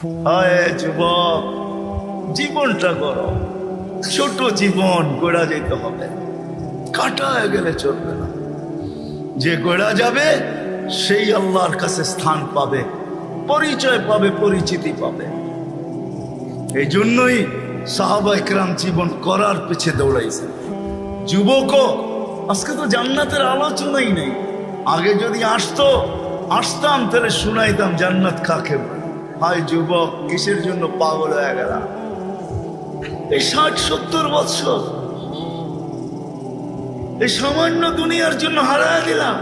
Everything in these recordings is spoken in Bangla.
হায় যুবক, জীবনটা করো, ছোট জীবন গড়া যেতে হবে, কাটা হয়ে গেলে চলবে না। যে গড়া যাবে সেই আল্লাহর কাছে স্থান পাবে, পরিচয় পাবে, পরিচিতি পাবে। এই জন্যই সাহাবা ইকরাম জীবন করার পিছে দৌড়াইছে। যুবকও আজকে তো জান্নাতের আলোচনাই নেই। আগে যদি আসতাম তাহলে শুনাইতাম জান্নাত কাকে বলে। হায় যুবক, কিসের জন্য পাগল হয়ে গেল? এই 60-70 বছর এই সামান্য দুনিয়ার জন্য হারায় দিলাম।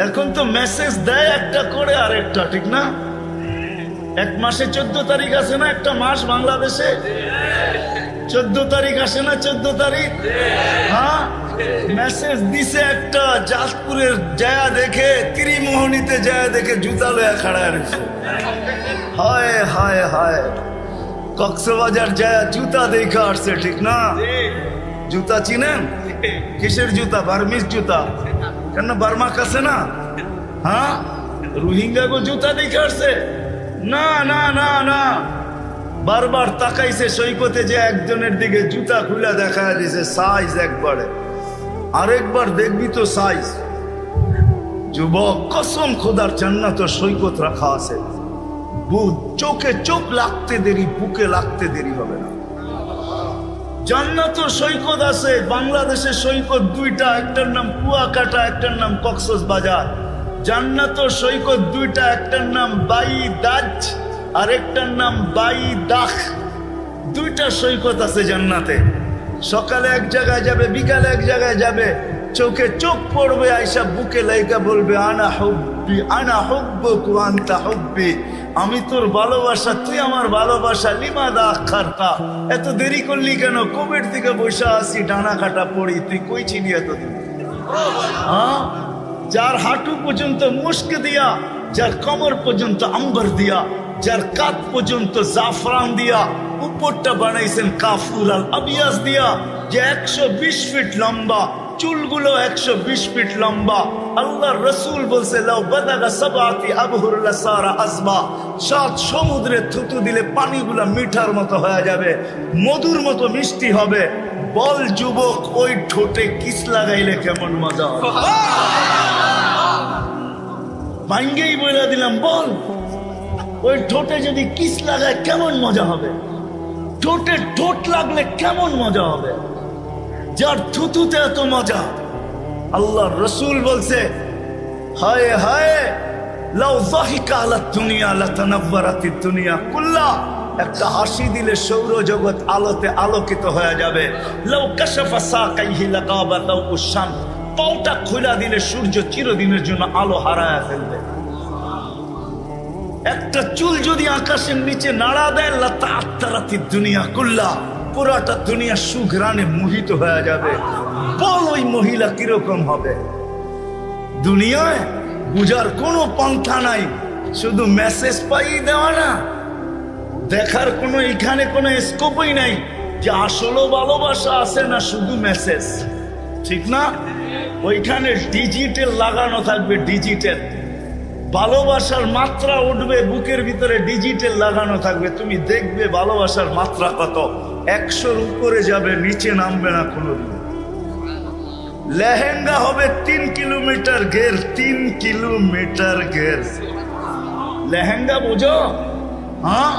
এখন তো মেসেজ দেয় একটা করে আরেকটা, ঠিক না? এক মাসে 14 তারিখ আসে না? একটা মাস বাংলাদেশে 14 তারিখ আসে না? 14 তারিখ, হ্যাঁ। মেসেজ দিছে একটা, জাজপুরের জায়া দেখে, ত্রিমোহনীতে জায়া দেখে জুতা লয়া খাড়া রয়েছে। হায় হায় হায়, কক্সবাজার জায়া জুতা দেখা আসছে, ঠিক না? জুতা চিনেন? কিসের জুতা? বার্মিস জুতা। কেন বার্মা কাছে না? হ্যাঁ, রোহিঙ্গা গো জুতা দেখে আসছে? না না না না, বারবার তাকাইছে সৈকতে, যে একজনের দিকে জুতা খুলে দেখা দিছে সাইজ একবারে, আরেকবার দেখবি তো সাইজ। যুবক, কসম খোদার, জান্নাত সৈকত রাখা আছে। চোখে চোখ লাগতে দেরি, বুকে লাগতে দেরি হবে না। জান্নাত সৈকত আছে। বাংলাদেশে সৈকত দুইটা, একটার নাম কুয়াকাটা, একটার নাম কক্সবাজার। জান্নাত সৈকত দুইটা, একটার নাম বাইদাজ আর একটার নাম বাইদাখ। দুইটা সৈকত আছে জান্নাতে। সকালে এক জায়গায় যাবে, বিকালে এক জায়গায় যাবে, চোখে চোখ পড়বে, আয়সা বুকে লাইকা বলবে আনা হুব্বি আনা হুব্বুক ওয়া আনতা হুব্বি, আমি তোর ভালোবাসা, তুই আমার ভালোবাসা। লিমাদা আখারতা, এত দেরি করলি কেন? কোভিড থেকে বসে আসি, ডানা কাটা পড়ি, তুই কই ছিলি এতদিন? হ্যাঁ, যার হাঁটু পর্যন্ত মুস্ক দিয়া, যার কমর পর্যন্ত আম্বর দিয়া, যার কাঁধ পর্যন্ত জাফরান দিয়া, উপরটা বানাইছেন কাফুর আল আবিয়াস দিয়া, যে 120 ফিট লম্বা, চুলগুলো 120 ফিট লম্বা। আল্লাহর রাসূল বলছে লাউ বাদাগা সাবাতি আবহুর লাসারা আসবা, 7 সমুদ্রে থুতু দিলে পানিগুলো মিঠার মতো হয়ে যাবে, মধুর মতো মিষ্টি হবে। বল যুবক, ওই ঠোঁটে কিস লাগাইলে কেমন মজা হবে? ভাঙ্গেই বলে দিলাম, বল ওই ঠোঁটে যদি কিস লাগায় কেমন মজা হবে? ঠোঁটে ঠোঁট লাগলে কেমন মজা হবে? যার থুতুতে এত মজা। আল্লাহ রসুল বলছে হায় হায় লাউ যাহিকা আলা দুনিয়া লাতানাওয়ারাতিদ দুনিয়া কুল্লা, একটা হাসি দিলে সৌরজগৎ আলোতে আলোকিত হয়ে যাবে। লাউ কাশাফা সাকাইহি লাগাবাতাউ শামস, পাওটা খোলা দিলে সূর্য চিরদিনের জন্য আলো হারায় ফেলবে। একটা চুল যদি আকাশের নিচে নাড়া দেয় লাতাআত্তারাতিদ দুনিয়া কুল্লা, পুরাটা দুনিয়া সুঘ্রাণে মোহিত হয়ে যাবে। বল ওই মহিলা কিরকম হবে? দুনিয়ায় বুঝার কোনো পন্থা নাই, শুধু মেসেজ পাই দেওয়া না, দেখার কোনো এখানে কোনো স্কোপই নাই যে আসলে ভালোবাসা আছে না শুধু মেসেজ, ঠিক না? ওইখানে ডিজিটাল লাগানো থাকবে, ডিজিটাল ভালোবাসার মাত্রা উঠবে বুকের ভিতরে, ডিজিটাল লাগানো থাকবে। তুমি দেখবে ভালোবাসার মাত্রা কত, 100-র উপরে যাবে, নিচে নামবে না কোনোদিন। লেহেঙ্গা হবে 3 কিলোমিটার ঘের, 3 কিলোমিটার ঘের লেহেঙ্গা, বোঝো? হ্যাঁ,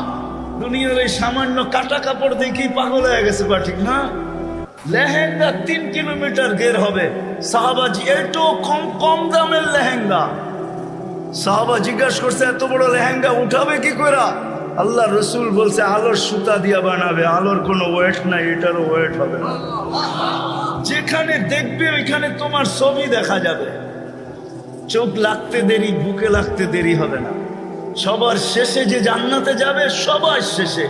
দুনিয়ার এই সামান্য কাটা কাপড় দেখেই পাগল হয়ে গেছে, বা ঠিক না? লেহেঙ্গা 3 কিলোমিটার ঘের হবে। সাহাবাজি এত কম কম দামের লেহেঙ্গা। সাহাবা জিজ্ঞাসা করছে এত বড় লেহেঙ্গা উঠাবে কি করে? আল্লাহ রসুল বলছে আলোর সুতা দিয়া বানাবে, আলোর কোনো ওয়েট নাই, এটারও ওয়েট হবে না। যেখানে দেখবে ওইখানে তোমার ছবি দেখা যাবে। চোখ লাগতে দেরি, বুকে লাগতে দেরি হবে না। সবার শেষে যে জান্নাতে যাবে, সবার শেষে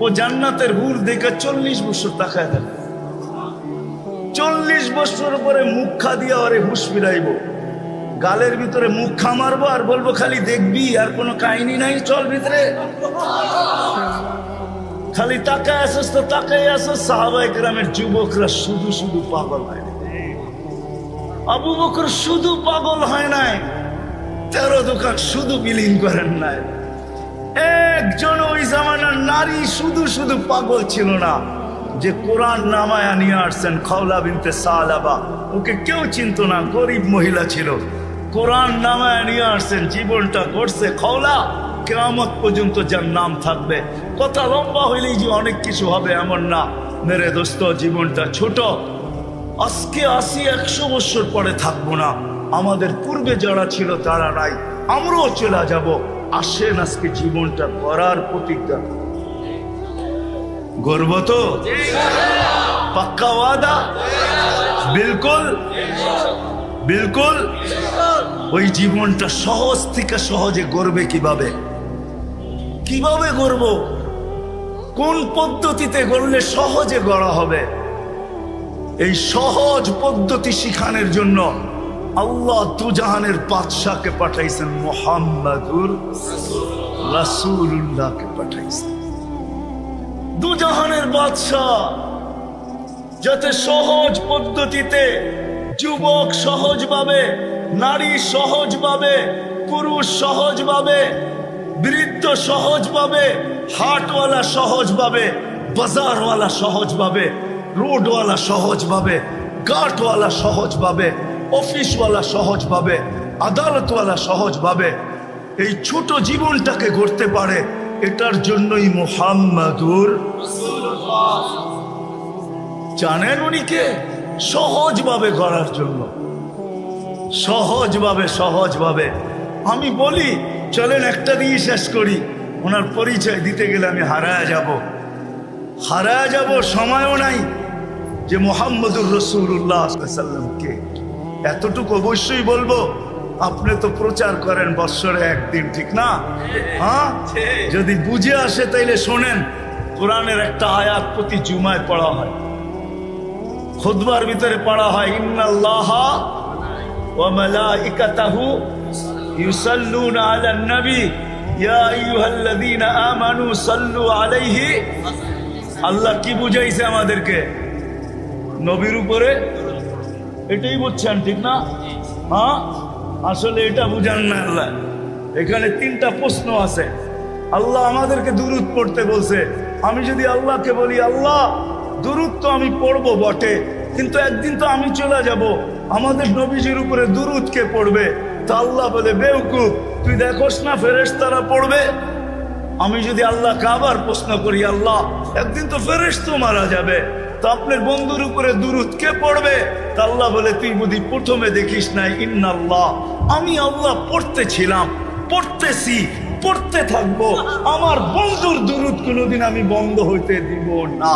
ও জান্নাতের হুর দেখে 40 বছর তাকায় দেবে। 40 বছর পরে মুখ খা দিয়া আরে হুশ ফিরাইব, গালের ভিতরে মুখ খা মারবো আর বলবো খালি দেখবি, আর কোনো কাহিনী নাই, চল ভিতরে। খালি তাকায় আসস তো তাকাই আসস। সাহাবায়ে কেরামের যুবকরা শুধু শুধু পাগল হয় না। আবু বকর শুধু পাগল হয় নাই, 13 দোকান শুধু বিলীন করেন নাই। একজন ওই জামানার নারী শুধু শুধু পাগল ছিল না যে কোরআন নামায়া নিয়ে আসছেন খাওলা বিনতে সালাবা। ওকে কেউ চিনত না, গরিব মহিলা ছিল। কোরআন নামায়া নিয়ে আসছেন, জীবনটা গড়ছে খাওলা, কিয়ামত পর্যন্ত যার নাম থাকবে। কথা লম্বা হইলেই যে অনেক কিছু হবে এমন না মেরে দোস্ত, জীবনটা ছোট। আজকে 80-100 বছর পরে থাকবো না, আমাদের পূর্বে যারা ছিল তারা নাই, আমরাও চলে যাব। আসেন আজকে জীবনটা করার প্রতিজ্ঞা গর্ব তো পাক্কা ওয়াদা, বিলকুল বিলকুল। ওই জীবনটা সহজ থেকে সহজে গড়বে কিভাবে? কিভাবে গড়ব? কোন পদ্ধতিতে গড়লে সহজে গড়া হবে? এই সহজ পদ্ধতি শিখানোর জন্য আল্লাহ দুজাহানের বাদশাকে পাঠাইছেন, মুহাম্মাদুর রাসূলুল্লাহকে পাঠাইছেন। দুজাহানের বাদশাহ যাতে সহজ পদ্ধতিতে যুবক সহজভাবে, নারী সহজভাবে, পুরুষ সহজভাবে, বৃদ্ধ সহজভাবে, হাটওয়ালা সহজভাবে, বাজারওয়ালা সহজভাবে, রোডওয়ালা সহজভাবে, ঘাটওয়ালা সহজভাবে, অফিসওয়ালা সহজভাবে, আদালতওয়ালা সহজভাবে এই ছোট জীবনটাকে গড়তে পারে, এটার জন্যই মুহাম্মাদুর রাসূলুল্লাহ। জানেন উনি কে? সহজভাবে গড়ার জন্য, সহজভাবে সহজভাবে। আমি বলি চলেন একটা দিয়ে শেষ করি, ওনার পরিচয় দিতে গেলে আমি হারায়া যাব, সময়ও নাই। যে মুহাম্মাদুর রাসূলুল্লাহ সাল্লাল্লাহু আলাইহি ওয়াসাল্লামকে এতটুকু অবশ্যই বলবো। আপনি তো প্রচার করেন বৎসরে একদিন, ঠিক না? হ্যাঁ, যদি বুঝে আসে তাইলে শোনেন। কোরআনের একটা আয়াত প্রতি জুমায় পড়া হয়, খুতবার ভিতরে পড়া হয়, ইন্নাল্লাহা ওয়া মালাইকাতাহু ইউসাল্লুনা আলান নবী ইয়া আইয়ুহাল্লাযীনা আমানু সাল্লু আলাইহি। আল্লাহ কি বুঝাইছে আমাদেরকে? নবীর উপরে। এটাই বুঝছেন, ঠিক না? হ্যাঁ, আসলে এটা বুঝান না আল্লাহ। এখানে 3টা প্রশ্ন আছে। আল্লাহ আমাদেরকে দুরূদ পড়তে বলছে। আমি যদি আল্লাহকে বলি, আল্লাহ দুরূদ তো আমি পড়বো বটে, কিন্তু একদিন তো আমি চলে যাব, আমাদের নবীজির উপরে দুরূদ কে পড়বে? তা আল্লাহ বলে, বেওকুফ, তুই দেখোস না ফেরেশতারা পড়বে? আমি যদি আল্লাহকে আবার প্রশ্ন করি, আল্লাহ একদিন তো ফেরেশতা মারা যাবে, তো আপনার বন্ধুর উপরে দুরূদ কে পড়বে? তা আল্লাহ বলে, তুই বুঝি প্রথমে দেখিস নাই, ইন্নাল্লাহ, আমি আল্লাহ পড়তেছিলাম, পড়তেছি, পড়তে থাকবো, আমার বন্ধুর দুরূদ কোনোদিন আমি বন্ধ হইতে দিব না।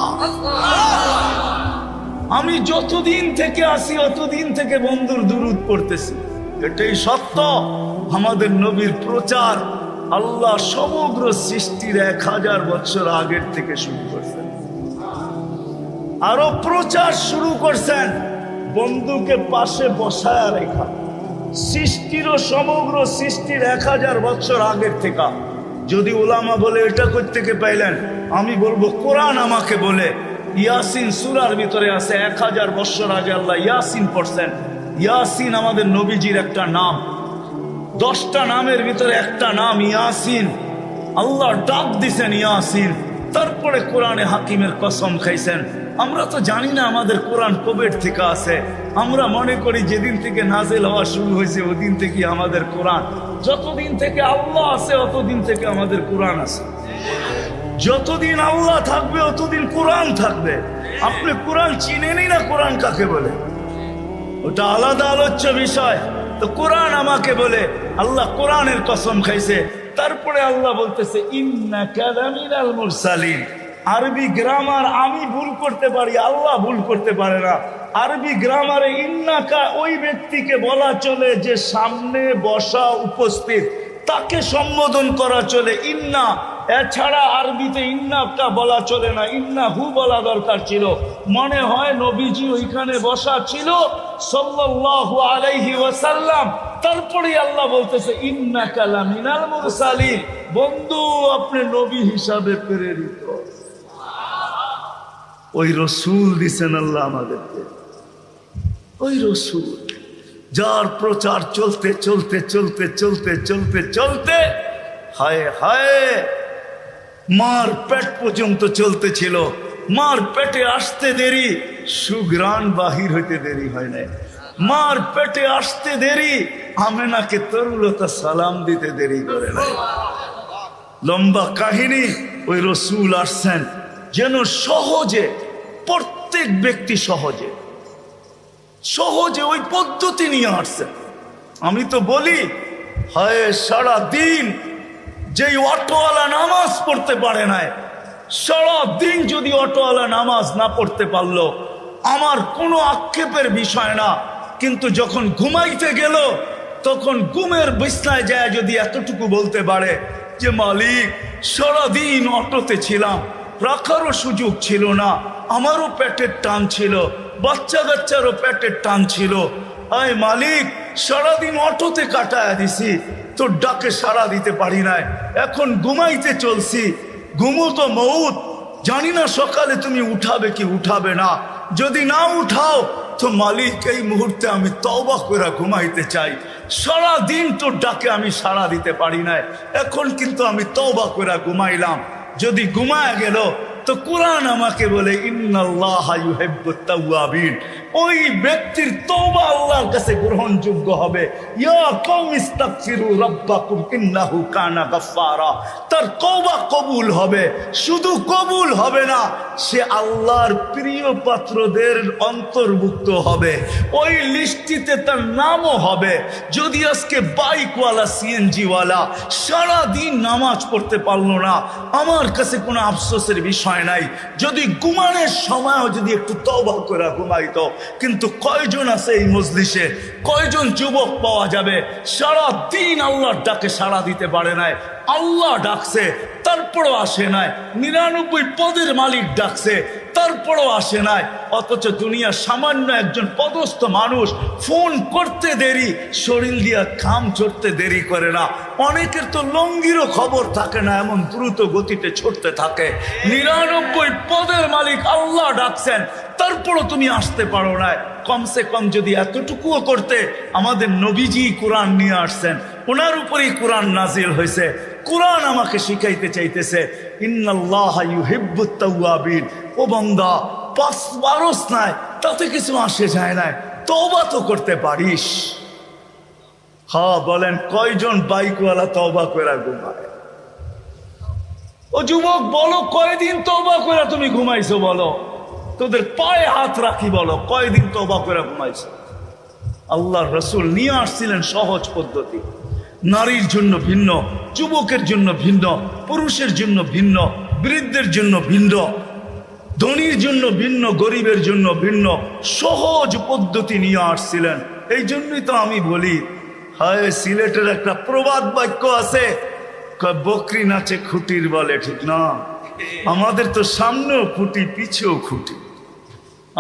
আমি যতদিন থেকে আসি অতদিন থেকে বন্ধুর দুরূদ পড়তেছি, এটাই সত্য। আমাদের নবীর প্রচার আল্লাহ সমগ্র সৃষ্টির 1000 বছর আগের থেকে শুরু করছেন। আরো প্রচার শুরু করছেন বন্ধুকে পাশে বসায় রেখা। সৃষ্টিরও সমগ্র সৃষ্টির 1000 বছর আগের থেকে। যদি ওলামা বলে এটা কই থেকে পাইলেন, আমি বলবো কোরআন আমাকে বলে। ইয়াসিন সূরার ভিতরে আছে 1000 বছর আগে আল্লাহ ইয়াসিন পড়ছেন। ইয়াসিন আমাদের নবীজির একটা নাম। 10টা নামের ভিতরে একটা নাম ইয়াসিন। আল্লাহ ডাক দিছেন ইয়াসিন, তারপরে কোরআনে হাকিমের কসম খাইছেন। আমরা তো জানি না আমাদের কোরআন কবের থেকে আছে। আমরা মনে করি যেদিন থেকে নাজিল হওয়া শুরু হয়েছে ওদিন থেকে আমাদের কোরআন। যতদিন থেকে আল্লাহ আছে অতদিন থেকে আমাদের কোরআন আছে। যতদিন আল্লাহ থাকবে অতদিন কোরআন থাকবে। আপনি কোরআন চিনেনই না কোরআন কাকে বলে, ওটা আলাদা আলোচ্য বিষয়। তো কোরআন আমাকে বলে, আল্লাহ কোরআনের কসম খাইছে। তারপরে আল্লাহ বলতেছে, ইন্নাকা লামিনাল মুরসালিন। আরবি গ্রামার আমি ভুল করতে পারি, আল্লাহ ভুল করতে পারে না। আরবি গ্রামারে ইন্নাকা ওই ব্যক্তিকে বলা চলে যে সামনে বসা উপস্থিত, তাকে সম্বোধন করা চলে ইন্না। এছাড়া আরবিতে ইন্নাকা বলা চলে না, ইন্না হু বলা দরকার ছিল। মনে হয় নবীজি ওইখানে বসা ছিল সাল্লাল্লাহু আলাইহি ওয়াসাল্লাম। তারপরে আল্লাহ বলতেছে, ইন্নাকা লামিনাল মুরসালিন, বন্ধু আপনি নবী হিসাবে প্রেরিত। ওই রসুল দিছেন আল্লাহ আমাদেরকে, ওই রসুল যার প্রচার চলতে চলতে চলতে চলতে চলতে চলতে হায় হায়, মার পেট পর্যন্ত চলতেছিল, মার পেটে আসতে দেরি, সুঘ্রাণ বাহির হইতে দেরি হয় নাই। মার পেটে আসতে দেরি, আমেনাকে তরুলতা সালাম দিতে দেরি করে নাই। লম্বা কাহিনী। ওই রসুল আসছেন যেন সহজে, প্রত্যেক ব্যক্তি সহজে সহজে ওই পদ্ধতি নিয়ে আসছেন। আমি তো বলি, হায় সারা দিন যেই অটোওয়ালা নামাজ পড়তে পারে নাই, সারা দিন যদি অটোওয়ালা নামাজ না পড়তে পারলো, আমার কোনো আক্ষেপের বিষয় না। কিন্তু যখন ঘুমাইতে গেল, তখন ঘুমের বিছনায় যায় যদি এতটুকু বলতে পারে যে মালিক, সারাদিন অটোতে ছিলাম, রাখারও সুযোগ ছিল না, আমারও পেটের টান ছিল, বাচ্চা কাচ্চারও পেটের টান ছিল, আয় মালিক সারাদিন অটোতে কাটায় দিছি, তোর ডাকে সাড়া দিতে পারি নাই, এখন ঘুমাইতে চলছি, ঘুমো তো মউত, জানি না সকালে তুমি উঠাবে কি উঠাবে না, যদি না উঠাও তো মালিক এই মুহূর্তে আমি তওবা করে ঘুমাইতে চাই, সারা দিন তোর ডাকে আমি সাড়া দিতে পারি নাই, এখন কিন্তু আমি তওবা করে ঘুমাইলাম। যদি ঘুমায় গেল তো কোরআন আমাকে বলে ইন্নাল্লাহা ইউহিব্বুত তাওয়াবিন, ওই ব্যক্তির তওবা আল্লাহর কাছে গ্রহণযোগ্য হবে। ইয়া কওমি ইস্তাগফিরু রাব্বাকুম ইন্নাহু কানা গাফফারা, তার তওবা কবুল হবে। শুধু কবুল হবে না, সে আল্লাহর প্রিয় পাত্রদের অন্তর্ভুক্ত হবে, ওই লিস্টিতে তার নামও হবে। যদি আজকে বাইকওয়ালা, সিএনজিওয়ালা সারা দিন নামাজ পড়তে পারলো না, আমার কাছে কোনো আফসোসের বিষয় নাই। যদি ঘুমানোর সময়ও যদি একটু তওবা করে ঘুমাইতো। কিন্তু কয়জন আছে এই মজলিসে, কয়জন যুবক পাওয়া যাবে সারা দিন আল্লাহর ডাকে সাড়া দিতে পারে নাই, আল্লাহ ডাকছে তারপরও আসে নাই, 99 পদের মালিক ডাকছে তারপরও আসে নাই, অথচ দুনিয়ার সামান্য একজন পদস্থ মানুষ ফোন করতে দেরি, শরীর দিয়া খাম চড়তে দেরি করে না। অনেকের তো লঙ্গিরও খবর থাকে না, এমন দ্রুত গতিতে ছুটতে থাকে। 99 পদের মালিক আল্লাহ ডাকছেন, তারপরও তুমি আসতে পারো না। কমসে কম যদি এতটুকুও করতে, আমাদের নবীজি কোরআন নিয়ে আসছেন, ওনার উপরেই কোরআন নাজিল হয়েছে। কোরআন আমাকে শিখাইতে চাইতেছে ইন্নাল্লাহা ইউহিব্বুত তাওয়াবিন। ও বান্দা, পাঁচ বারস নাই, তাতে কিছু আসে যায় না, তওবা তো করতে পারিস। হ্যাঁ বলেন, কয়জন বাইকওয়ালা তওবা করে ঘুমায়? ও যুবক বলো, কয়দিন তওবা করে তুমি ঘুমাইছো? বলো, তোদের পায়ে হাত রাখি, বলো কয়দিন তওবা করে ঘুমাইছো? আল্লাহর রাসূল নিয়ে আসছিলেন সহজ পদ্ধতি। নারীর জন্য ভিন্ন, যুবকের জন্য ভিন্ন, পুরুষের জন্য ভিন্ন, বৃদ্ধের জন্য ভিন্ন, ধনীর জন্য ভিন্ন, গরিবের জন্য ভিন্ন, সহজ পদ্ধতি নিয়ে আসছিলেন। এই জন্যই তো আমি বলি, হায় সিলেটের একটা প্রবাদ বাক্য আছে, বকরি নাচে খুঁটির বলে, ঠিক না? আমাদের তো সামনেও খুঁটি, পিছেও খুঁটি।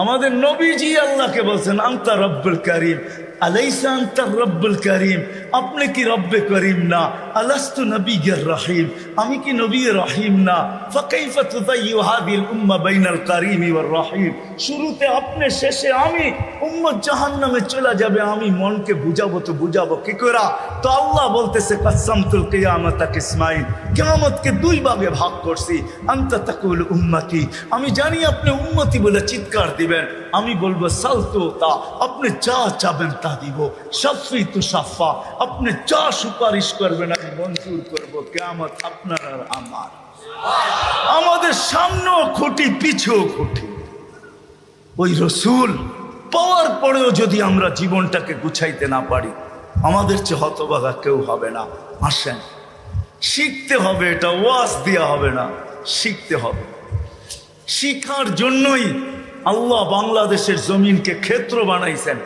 আমাদের নবীজি আল্লাহকে বলছেন আনতা রব্বুল করিম, আলাইসা আনতা রব্বুল করিম, আপনি কি রব্বে করিম না? আলাস্তু নবিয়্যির রহিম, আমি কি নবী রহিম না? ফাকাইফা তুযায়্যু হাযিহিল উম্মাহ বাইনাল করিম ওয়ার রহিম। শুরুতে আপনি, শেষে আমি, উম্মত জাহান্নামে চলে যাবে, আমি মনকে বুঝাবো তো বুঝাবো কি করে? তো আল্লাহ বলতেছে কাসামতুল কিয়ামাতা কিসমাইন, কিয়ামতকে দুই ভাগে ভাগ করছি। আনতা তাকুল উম্মতি, আমি জানি আপনি উম্মতি বলে চিৎকার দিবেন, আমি বলবো সালতু তা, আপনি যা চাবেন তা দিব। শাফি তু শাফা, আপনি যা সুপারিশ করবেন আমি মঞ্জুর করবো। কিয়ামত আপনার আর আমার। আমাদের সামনেও খুঁটি, পিছেও খুঁটি। ওই রসুল পাওয়ার পরেও যদি আমরা জীবনটাকে গুছাইতে না পারি, আমাদের চেয়ে হতভাগা কেউ হবে না। আসেন, শিখতে হবে, এটা ওয়াজ দেওয়া হবে না, শিখতে হবে। শিখার জন্যই আল্লাহ বাংলাদেশের জমিনকে ক্ষেত্র বানাইছেন।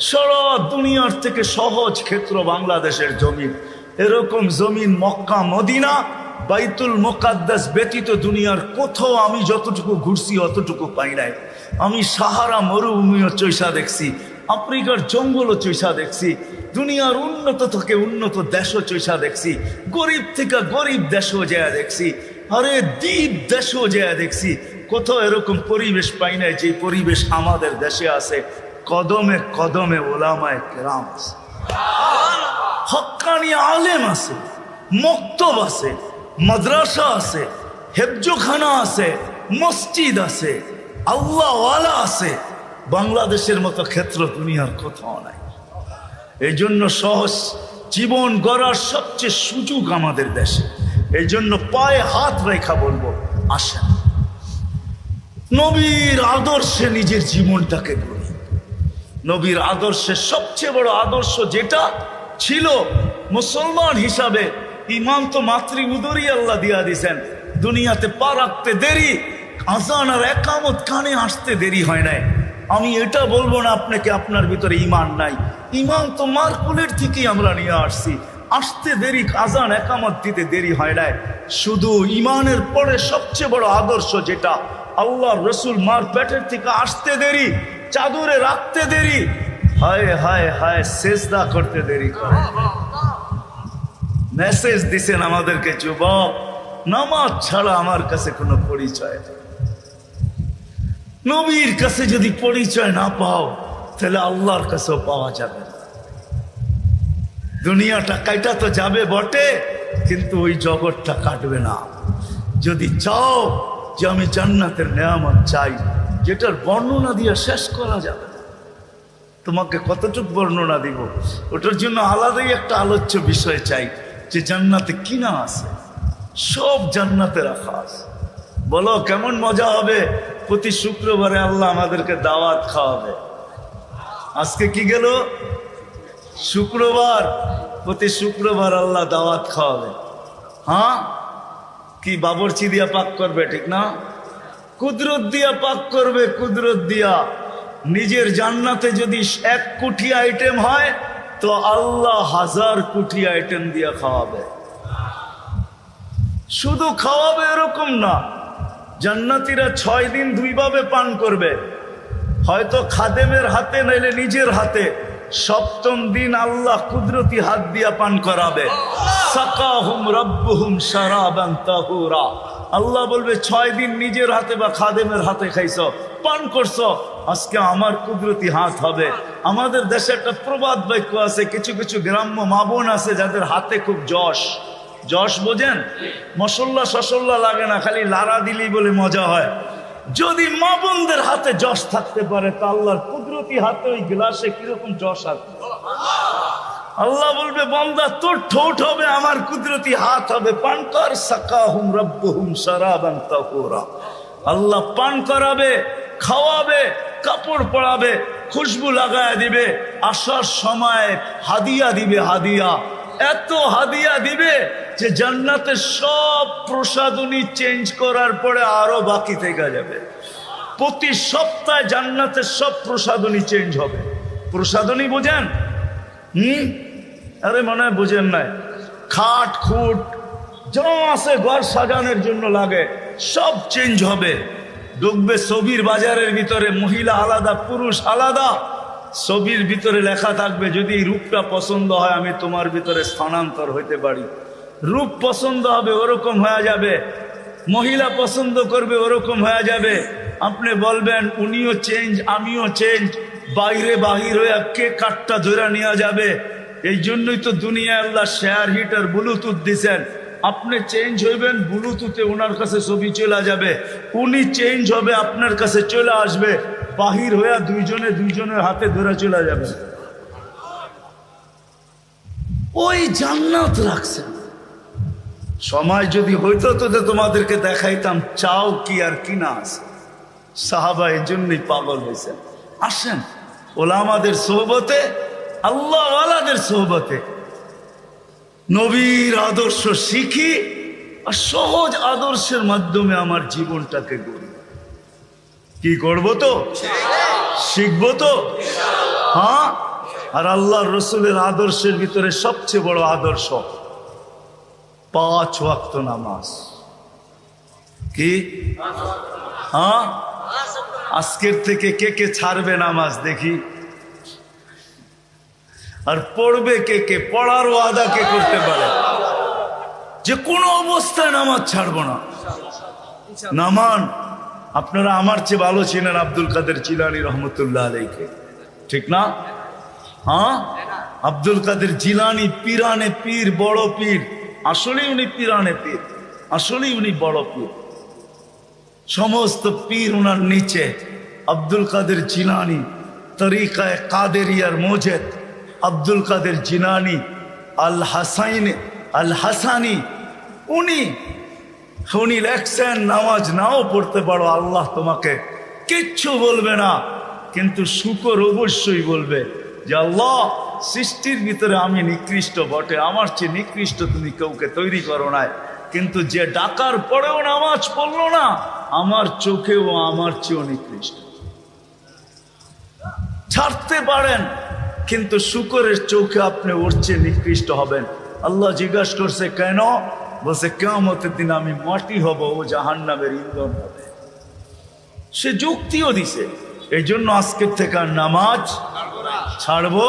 সারা দুনিয়ার থেকে সহজ ক্ষেত্র বাংলাদেশের জমিন। এরকম জমিন মক্কা, মদিনা, বাইতুল মুকাদ্দাস ব্যতীত দুনিয়ার কোথাও আমি যতটুকু ঘুরছি অতটুকু পাই নাই। আমি সাহারা মরুভূমিও চৈসা দেখছি, আফ্রিকার জঙ্গলও চৈসা দেখছি, দুনিয়ার উন্নত থেকে উন্নত দেশও চৈসা দেখছি, গরিব থেকে গরিব দেশও যায় দেখছি, আরে দ্বীপ দেশও যায় দেখছি। কোথাও এরকম পরিবেশ পাই নাই যে পরিবেশ আমাদের দেশে আছে। কদমে কদমে ওলামায়ে কেরাম আছে, হক্কানি আলেম আছে, মক্তব আছে, মাদ্রাসা আছে, হেফজোখানা আছে, মসজিদ আছে, আল্লাহওয়ালা আছে। বাংলাদেশের মতো ক্ষেত্র দুনিয়ার কোথাও নাই। এই জন্য সহজ জীবন গড়ার সবচেয়ে সুযোগ আমাদের দেশে। এই জন্য পায়ে হাত রেখা বলবো, আসেন নবীর আদর্শে নিজের জীবনটাকে গড়ি। নবীর আদর্শের সবচেয়ে বড় আদর্শ যেটা ছিল মুসলমান হিসাবে, ইমান তো মাতৃ উদরই আল্লাহ দিয়া দিয়েছেন। দুনিয়াতে পা রাখতে দেরি, আজান আর একামত কানে আসতে দেরি হয় নাই। আমি এটা বলবো না আপনাকে আপনার ভিতরে ইমান নাই, ইমান তো মার কুলের থেকেই আমরা নিয়ে আসছি। আসতে দেরি, আজান একামত দিতে দেরি হয় নাই। শুধু ইমানের পরে সবচেয়ে বড় আদর্শ যেটা, আল্লাহ রসুল মার পেটের থেকে আসতে দেরি, চাদরে রাখতে দেরি, হায় হায় হায় সেজদা করতে দেরি করে। মেসেজ দিছেন আমাদেরকে, যুবক নামাজ ছাড়া আমার কাছে কোনো পরিচয় নেই। নবীর কাছে যদি পরিচয় না পাও তাহলে আল্লাহর কাছেও পাওয়া যাবে না। দুনিয়াটা কাইটা তো যাবে বটে, কিন্তু ওই জগৎটা কাটবে না। যদি চাও যে আমি জান্নাতের নেয়ামত চাই, যেটার বর্ণনা দিয়ে শেষ করা যাবে না, তোমাকে কতটুক বর্ণনা দিব, ওটার জন্য আলাদাই একটা আলোচ্য বিষয় চাই। যে জান্নাতে কিনা আছে, সব জান্নাতে রাখা আছে। বলো কেমন মজা হবে? প্রতি শুক্রবারে আল্লাহ আমাদেরকে দাওয়াত খাওয়াবে। আজকে কি গেল? শুক্রবার। প্রতি শুক্রবার আল্লাহ দাওয়াত খাওয়াবে। হ্যাঁ, কি বাবরচি দিয়া পাক করবে, ঠিক না? কুদরত দিয়া পাক করবে, কুদরত দিয়া। নিজের জান্নাতে যদি 1 কোটি আইটেম হয় তো আল্লাহ 1000 কোটি আইটেম দিয়া খাওয়াবে। শুধু খাওয়াবে এরকম না, জান্নাতীরা 6 দিন 2 ভাবে পান করবে, হয়তো খাদেমের হাতে নাইলে নিজের হাতে। 7ম দিন আল্লাহ কুদরতি হাত দিয়া পান করাবে। সাকাহুম রাব্বুহুম শারাবান তাহুরা। আল্লাহ বলবে 6 দিন নিজের হাতে বা খাদেমের হাতে খাইছো, পান করছো, আজকে আমার কুদরতি হাত হবে। আমাদের দেশে একটা প্রবাদ বাক্য আছে, কিছু কিছু গ্রাম্য মা বোন আছে যাদের হাতে খুব যশ। যশ বোঝেন? মশল্লা সসল্লা লাগে না, খালি লাড়া দিলেই বলে মজা হয়। যদি মা বোনদের হাতে যশ থাকতে পারে তা আল্লাহর কুদরতি হাতে ওই গ্লাসে কিরকম যশ আছে। আল্লাহ বলবে, বান্দা তোর ঠোঁট হবে, আমার কুদরতি হাত হবে, পান কর। সাকাহুম রাব্বুহুম শারাবান তাহুরা। আল্লাহ পান করাবে, খাওয়াবে, কাপড় পরাবে, খুশবু লাগায় দিবে, আসার সময় হাদিয়া দিবে। হাদিয়া, এত হাদিয়া দিবে যে জান্নাতের সব প্রসাদনী চেঞ্জ করার পরে আরো বাকি থেকে যাবে। প্রতি সপ্তাহে জান্নাতের সব প্রসাদনী চেঞ্জ হবে। প্রসাদনী বোঝেন? আরে মনে হয় বুঝেন নাই। খাট খুট যা আছে ঘর সাজানোর জন্য লাগে সব চেঞ্জ হবে। ঢুকবে ছবির বাজারের ভিতরে, মহিলা আলাদা, পুরুষ আলাদা। ছবির ভিতরে লেখা থাকবে, যদি রূপটা পছন্দ হয় আমি তোমার ভিতরে স্থানান্তর হইতে পারি। রূপ পছন্দ হবে ওরকম হয়ে যাবে, মহিলা পছন্দ করবে ওরকম হয়ে যাবে। আপনি বলবেন উনিও চেঞ্জ আমিও চেঞ্জ, বাইরে বাহির হয়ে কে কাঠটা ধরে নেওয়া যাবে। এই জন্যই তো দুনিয়ায় আল্লাহ শেয়ার হিটার ব্লুটুথ দিছেন। আপনি চেঞ্জ হইবেন, ব্লুটুথে ওনার কাছে ছবি চলে যাবে, উনি চেঞ্জ হবে আপনার কাছে চলে আসবে, বাহির হইয়া দুইজনের হাতে ধরে চলে যাবে। ওই জান্নাত রাখছেন। সময় যদি হইতো তো তোমাদেরকে দেখাইতাম চাও কি আর কি না আছে। সাহাবা এই জন্যই পাগল হয়েছেন। আসেন ওলামাদের সোহবতে, আল্লাহওয়ালাদের সোহবতে নবীর আদর্শ শিখি, আর সহজ আদর্শের মাধ্যমে আমার জীবনটাকে গড়ি। কি করবো তো? শিখবো তো? হ্যাঁ। আর আল্লাহর রসুলের আদর্শের ভিতরে সবচেয়ে বড় আদর্শ 5 ওয়াক্ত নামাজ। কি? হ্যাঁ, আজকের থেকে কে কে ছাড়বে নামাজ দেখি? আর পড়বে কে কে? পড়ার ওয়াদা কে করতে পারে যে কোনো অবস্থায় নামাজ ছাড়বো না? নামান। আপনারা আমার চেয়ে ভালো ছিলেন আব্দুল কাদের জিলানী রহমতুল্লাহ আলাইকে, ঠিক না? হ্যাঁ, আব্দুল কাদের জিলানী পীরানে পীর, বড় পীর। আসলেই উনি পীরানে পীর, আসলেই উনি বড় পীর। সমস্ত পীর ওনার নিচে। আব্দুল কাদের জিলানী, তরিকায় কাদেরিয়ার মোজেদ আব্দুল কাদের জিলানী আল হাসানি, উনি লেখছেন নামাজ নাও পড়তে পারো, আল্লাহ তোমাকে কিচ্ছু বলবে না, কিন্তু শুকর অবশ্যই বলবে যে আল্লাহ সৃষ্টির ভিতরে আমি নিকৃষ্ট বটে, আমার চেয়ে নিকৃষ্ট তুমি কাউকে তৈরি করো নাই, কিন্তু যে ডাকার পরেও নামাজ পড়লো না আমার চোখেও আমার চেয়েও নিকৃষ্ট। ছাড়তে পারেন কিন্তু শুকরের চোখে আপনি ওর চেয়ে নিকৃষ্ট হবেন। আল্লাহ জিজ্ঞাসা করছে কেন? বলছে কিয়ামতের দিন আমি মাটি হব, ও জাহান্নামের ইন্ধন হবে। সে যুক্তিও দিছে। এই জন্য আজকের থেকে আর নামাজ ছাড়বো,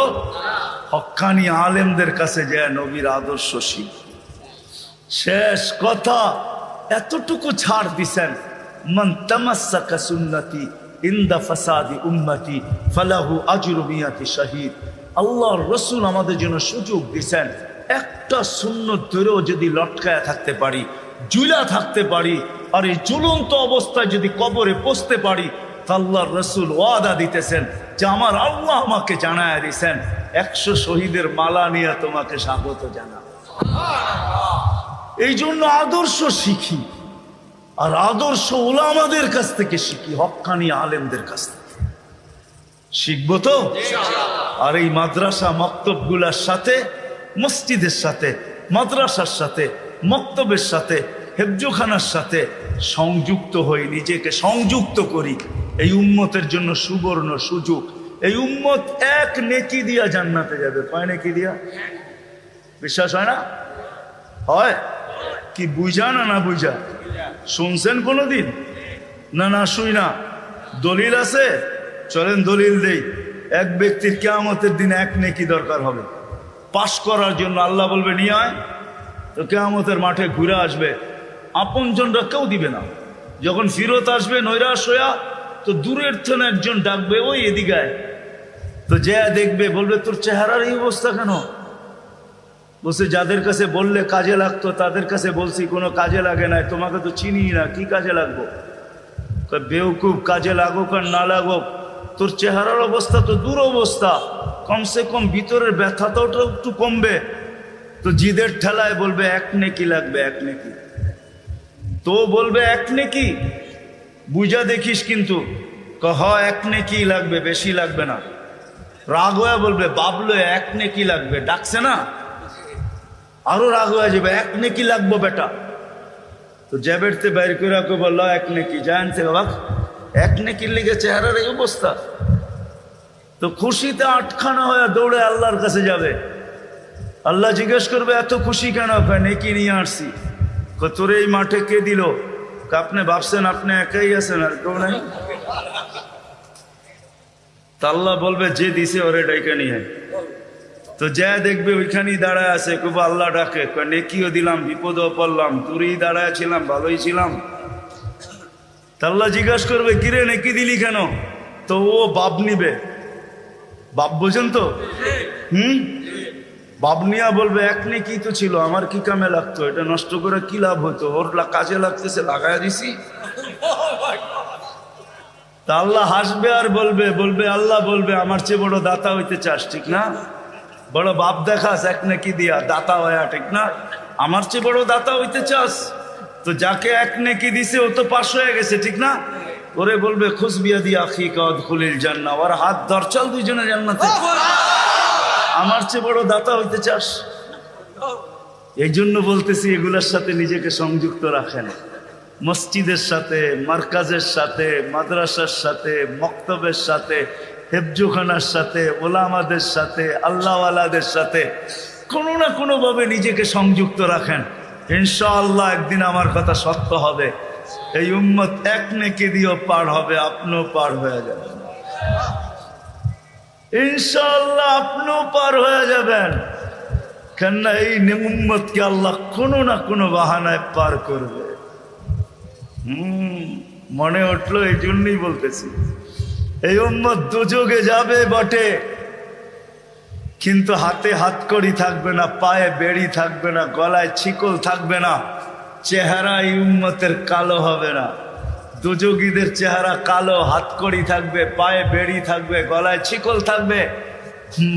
হক্কানি আলেমদের কাছে যায় নবীর আদর্শ শিখ। শেষ কথা, এতটুকু ছাড় দিছেন, মান তামাসসাকা সুন্নতি ইনদা ফাসাদি উম্মতি ফালাহু আজরু মিয়াতি শাহীদ। আল্লাহর রাসূল আমাদের জন্য সুযোগ দিছেন, একটা সুন্নত ধরেও যদি লটকায়া থাকতে পারি, জুলা থাকতে পারি, আর এই ঝুলন্ত অবস্থায় যদি কবরে পৌঁছতে পারি, তা আল্লাহর রাসূল ওয়াদা দিতেছেন যে আমার আল্লাহ আমাকে জানায় দিয়েছেন 100 শহীদের মালা নিয়ে তোমাকে স্বাগত জানাবো। এই জন্য আদর্শ শিখি, আর আদর্শ উলামাদের কাছ থেকে শিখি, হক্কানি আলেমদের কাছ থেকে শিখবো তো। আর এই মাদ্রাসা মক্তবগুলার সাথে, মসজিদের সাথে, মাদ্রাসার সাথে, মক্তবের সাথে, হেফজোখানার সাথে সংযুক্ত হই, নিজেকে সংযুক্ত করি। এই উম্মতের জন্য সুবর্ণ সুযোগ। এই উম্মত এক নেকি দিয়া জান্নাতে যাবে। কয় নেকি দিয়া? বিশ্বাস হয় না? হয় কি? বুঝা না বুঝা? শুনছেন কোনোদিন? না শুই না। দলিল আছে? চলেন দলিল দেই। এক ব্যক্তির কিয়ামতের দিন এক নেকি দরকার হবে পাশ করার জন্য। আল্লাহ বলবে নিয়ে আয়, তো কিয়ামতের মাঠে ঘুরে আসবে, আপনজনরা কেউ দিবে না। যখন ফিরত আসবে নৈরাশ হইয়া, তো দূরের থেকে একজন ডাকবে, ওই এদিকে আয়। তো যে দেখবে বলবে তোর চেহারার এই অবস্থা কেন? বলছে যাদের কাছে বললে কাজে লাগতো তাদের কাছে বলছি, কোনো কাজে লাগে না, তোমাকে তো চিনি না, কি কাজে লাগবো? বেউকুব, কাজে লাগুক আর না লাগুক, তোর চেহারার অবস্থা তো দূর অবস্থা, কমসে কম ভিতরের ব্যথাটাও তো একটু কমবে। তো জিদের ঠেলায় বলবে এক নেকি লাগবে, এক নেকি। তো বলবে এক নেকি, বুঝা দেখিস কিন্তু, এক নেকি লাগবে, বেশি লাগবে না। রাগ হয়ে বলবে বাবলো এক নেকি লাগবে, ডাকছে না, আরো রাগ হয়ে যাবে, এক নেকি লাগবো বেটা। তো জ্যাবেরতে বাইর করে বলল এক নেকি, জানতে বাবা এক নেকির লিগে চেহারার এই অবস্থা। তো খুশিতে আটখানা হয়ে দৌড়ে আল্লাহর কাছে যাবে। আল্লাহ জিজ্ঞেস করবে এত খুশি কেন? নেকি নিয়ে আসছি। তোর এই মাঠে কে দিল? আপনি ভাবছেন আপনি একাই আছেন, আর কেউ নাই? তা আল্লাহ বলবে যে দিছে ওরে ডাইকা নিয়ে। তো যা দেখবে ওইখানেই দাঁড়ায় আছে, খুব আল্লাহ ডাকে, নেকিও দিলাম, বিপদও পড়লাম, তুরই দাঁড়ায় ছিলাম, ভালোই ছিলাম। তা আল্লাহ জিজ্ঞাসা করবে কিরে নেকি দিলি কেন? তো ও বাপ নিবে, বাপ বোঝেন তো? বাপ নিয়া বলবে এক নেকি তো ছিল, আমার কি কামে লাগতো? এটা নষ্ট করে কি লাভ হতো? ওর কাজে লাগতেছে, লাগাই দিছি। তা আল্লাহ হাসবে আর বলবে আল্লাহ বলবে আমার চেয়ে বড় দাতা হইতে চাস, ঠিক না? বড় বাপ দেখাস এক নেকি দিয়া, দাতা হয়া, ঠিক না? আমার চেয়ে বড় দাতা হইতে চাস? তো যাকে এক নেকি দিছে ও তো পাশ হয়ে গেছে, ঠিক না? ওরে বলবে খুশবিয়া দিয়া আখিকা উদখুলিল জান্নাহ, ওর হাত ধর, চল দুইজনে জান্নাতে। আমার চেয়ে বড় দাতা হইতে চাস? এই জন্য বলতেছি এগুলোর সাথে নিজেকে সংযুক্ত রাখেন। মসজিদের সাথে, মার্কাজের সাথে, মাদ্রাসার সাথে, মক্তবের সাথে, হেফজোখানার সাথে, ওলামাদের সাথে, আল্লাহওয়ালাদের সাথে কোনো না কোনোভাবে নিজেকে সংযুক্ত রাখেন। ইনশাআল্লাহ একদিন আমার কথা সত্য হবে। এই উম্মত এক নেকি দিয়েও পার হবে, আপনিও পার হয়ে যাবেন ইনশাআল্লাহ, আপনিও পার হয়ে যাবেন। কেননা এই উম্মতকে আল্লাহ কোনো না কোনো বাহানায় পার করবে। মনে উঠলো, এই জন্যই বলতেছি এই উম্মত দুযোগে যাবে বটে, কিন্তু হাতে হাতকড়ি থাকবে না, পায়ে বেড়ি থাকবে না, গলায় ছিকল থাকবে না, চেহারা এই উম্মতের কালো হবে না। দুযোগীদের চেহারা কালো, হাতকড়ি থাকবে, পায়ে বেড়ি থাকবে, গলায় ছিকল থাকবে।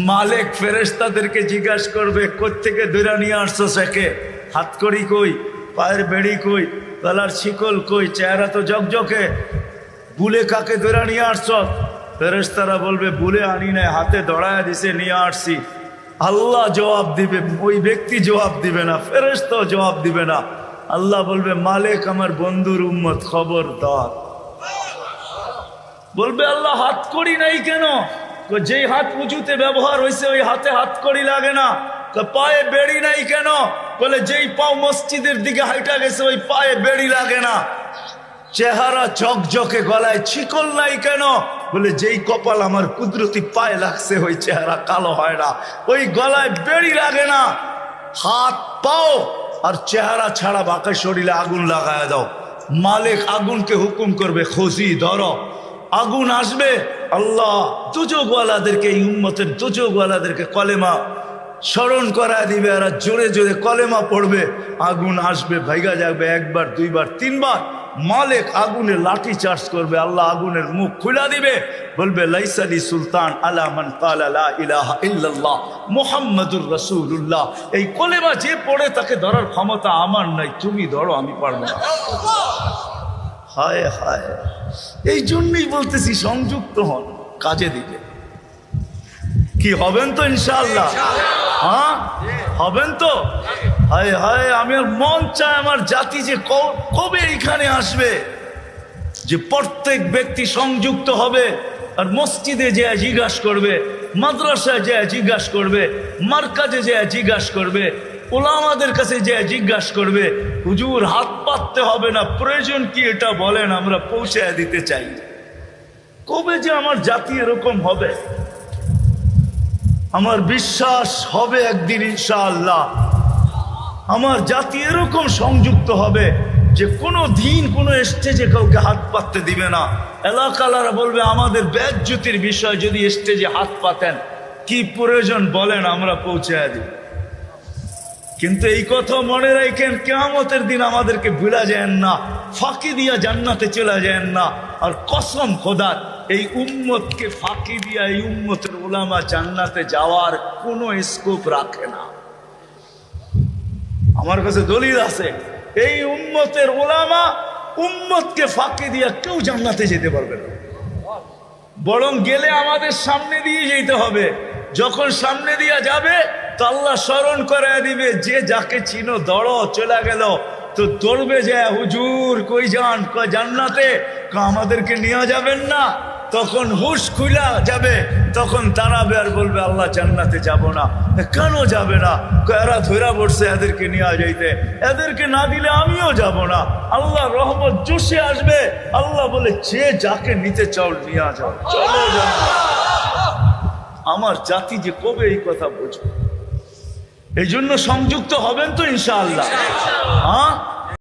মালিক ফেরেশতাদেরকে জিজ্ঞাসা করবে, কোত্থেকে ধরে নিয়ে আসছো সেকে? হাতকড়ি কই, পায়ের বেড়ি কই, গলার ছিকল কই, চেহারা তো জকজকে, বুলে কাকে ধরে নিয়ে আসছো? ফেরেশতারা বলবে, বুলে আনি নাই, হাতে দড়ায় দিছে, নিয়ে আসছি। আল্লাহ জবাব দিবে, ওই ব্যক্তি জবাব দিবে না, ফেরেশতাও জবাব দিবে না। আল্লাহ বলবে, মালিক আমার বন্ধুর উম্মত, খবরদার। বলবে, আল্লাহ হাতকড়ি নাই কেন? যেই হাত উঁচুতে ব্যবহার হয়েছে ওই হাতে হাতকড়ি লাগে না। পায়ে বেড়ি নাই কেন? বলে, যেই পাও মসজিদের দিকে হাইটা গেছে ওই পায়ে বেড়ি লাগে না। চেহারা ঝকঝকে, গলায় ছিকল নাই কেন? বলে, যেই কপাল আমার কুদরতি পায়ে লাগছে ওই চেহারা কালো হয় না, ওই গলায় বেড়ি লাগে না। হাত পাও আর চেহারা ছাড়া বাকি শরীরে আগুন লাগায় দাও। মালিক আগুনকে হুকুম করবে, খুশি ধরো। আগুন আসবে, আল্লাহ দুজোগওয়ালাদেরকে, এই উম্মতের দুজোগওয়ালাদেরকে কলেমা স্মরণ করায় দিবে, আর জোরে জোরে কলেমা পড়বে। আগুন আসবে, ভাইগা যাবে, একবার, দুইবার, তিনবার। মালিক আগুনে লাঠি চার্জ করবে, আল্লাহ আগুনের মুখ খুলা দিবে, বলবে, লাইসালি সুলতান আলা মান ক্বালা লা ইলাহা ইল্লাল্লাহ মুহাম্মাদুর রাসূলুল্লাহ। এই কলেমা যে পড়ে তাকে ধরার ক্ষমতা আমার নাই, তুমি ধরো, আমি পারবো না। হায় হায়, এই জন্যই বলতেছি সংযুক্ত হন, কাজে দিবে। কি হবেন তো ইনশাআল্লাহ? হ্যাঁ হবেন তো? হায় হায়, আমার মন চায় আমার জাতি যে কবে এখানে আসবে, যে প্রত্যেক ব্যক্তি সংযুক্ত হবে, আর মসজিদে যে জিজ্ঞাসা করবে, মাদ্রাসায় যে জিজ্ঞাসা করবে, মার্কাজে যে জিজ্ঞাসা করবে, ওলামাদের কাছে যে জিজ্ঞাসা করবে, হুজুর হাত পাততে হবে না, প্রয়োজন কি এটা বলেন, আমরা পৌঁছায় দিতে চাই। কবে যে আমার জাতি এরকম হবে? আমার বিশ্বাস হবে একদিন ইনশাআল্লাহ আমার জাতি এরকম সংযুক্ত হবে যে কোনো দিন কোনো স্টেজে কাউকে হাত পাততে দিবে না। এলাকালারা বলবে, আমাদের বেজ্জতির বিষয়, যদি স্টেজে হাত পাতেন, কি প্রয়োজন বলেন, আমরা পৌঁছায় দিই। কিন্তু এই কথা মনে রাখেন, কিয়ামতের দিন আমাদেরকে ভুলা যায় না, ফাঁকি দিয়া জান্নাতে চলে যায় না। আর কসম খোদার, এই উম্মতকে ফাঁকি দিয়া এই উম্মতের উলামা জান্নাতে যাওয়ার কোনো স্কোপ রাখে না। আমার কাছে দলিল আছে, এই উম্মতের উলামা উম্মতকে ফাঁকি দিয়া কেউ জান্নাতে যেতে পারবে না, বরং গেলে আমাদের সামনে দিয়ে যেতে হবে। যখন সামনে দিয়া যাবে তো আল্লাহ স্মরণ করায় দিবে, যে যাকে চিনো দৌড়ো, চলে গেল তো দৌড়বে, যে হুজুর কই যান? কয় জান্নাতে। আমাদেরকে নিয়ে যাবেন না? তখন হুশ খুলা যাবে, তখন দাঁড়াবে আর বলবে, আল্লাহ জান্নাতে যাব না। কেন যাবে না? এরা ধরা পড়ছে, এদেরকে নিয়ে যাইতে, এদেরকে না দিলে আমিও যাব না। আল্লাহ রহমত জোশে আসবে, আল্লাহ বলে, যে যাকে নিতে চাও নিয়ে যাও, চলো জান্নাত। আমার জাতি যে কবে এই কথা বুঝবে? এই জন্য সংযুক্ত হবেন তো ইনশাআল্লাহ? হ্যাঁ।